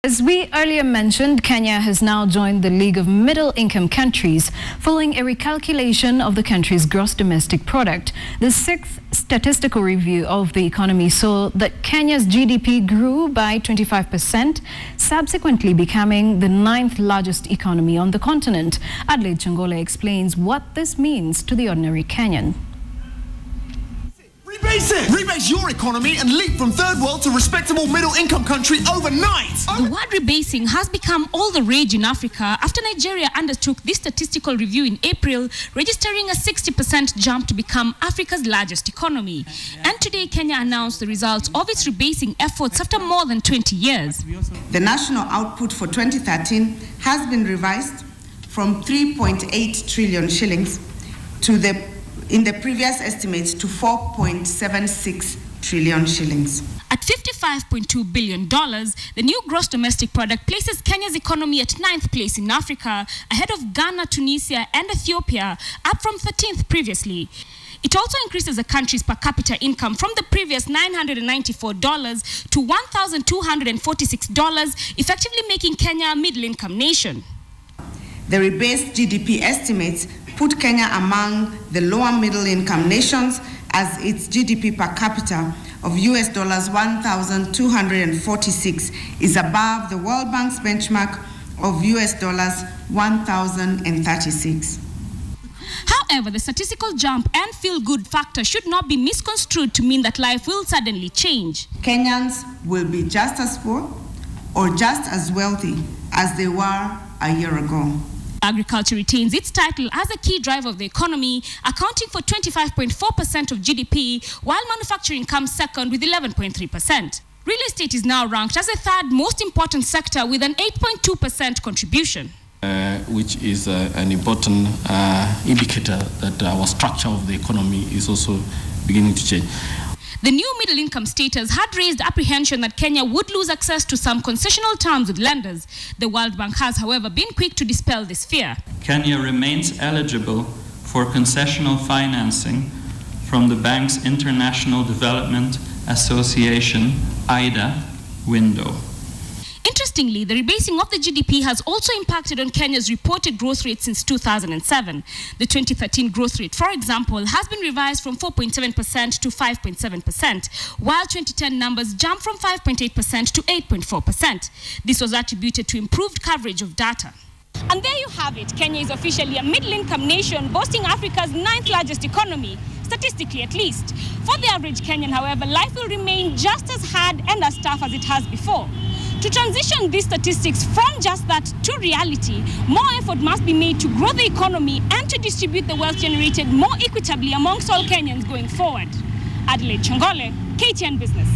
As we earlier mentioned, Kenya has now joined the League of Middle-Income Countries following a recalculation of the country's gross domestic product. The sixth statistical review of the economy saw that Kenya's GDP grew by 25%, subsequently becoming the ninth largest economy on the continent. Adelaide Changole explains what this means to the ordinary Kenyan. Rebase it! Rebase your economy and leap from third world to respectable middle-income country overnight! The word rebasing has become all the rage in Africa after Nigeria undertook this statistical review in April, registering a 60% jump to become Africa's largest economy. And today, Kenya announced the results of its rebasing efforts after more than 20 years. The national output for 2013 has been revised from 3.8 trillion shillings in the previous estimates to 4.76 trillion shillings. At $55.2 billion, the new gross domestic product places Kenya's economy at 9th place in Africa, ahead of Ghana, Tunisia, and Ethiopia, up from 13th previously. It also increases the country's per capita income from the previous $994 to $1,246, effectively making Kenya a middle-income nation. The rebased GDP estimates put Kenya among the lower middle-income nations, as its GDP per capita of US dollars 1,246 is above the World Bank's benchmark of US dollars 1,036. However, the statistical jump and feel-good factor should not be misconstrued to mean that life will suddenly change. Kenyans will be just as poor or just as wealthy as they were a year ago. Agriculture retains its title as a key driver of the economy, accounting for 25.4% of GDP, while manufacturing comes second with 11.3%. Real estate is now ranked as the third most important sector with an 8.2% contribution. Which is an important indicator that our structure of the economy is also beginning to change. The new middle-income status had raised apprehension that Kenya would lose access to some concessional terms with lenders. The World Bank has, however, been quick to dispel this fear. Kenya remains eligible for concessional financing from the bank's International Development Association, IDA, window. Interestingly, the rebasing of the GDP has also impacted on Kenya's reported growth rate since 2007. The 2013 growth rate, for example, has been revised from 4.7% to 5.7%, while 2010 numbers jumped from 5.8% to 8.4%. This was attributed to improved coverage of data. And there you have it. Kenya is officially a middle-income nation, boasting Africa's 9th largest economy, statistically at least. For the average Kenyan, however, life will remain just as hard and as tough as it has before. To transition these statistics from just that to reality, more effort must be made to grow the economy and to distribute the wealth generated more equitably amongst all Kenyans going forward. Adelaide Changole, KTN Business.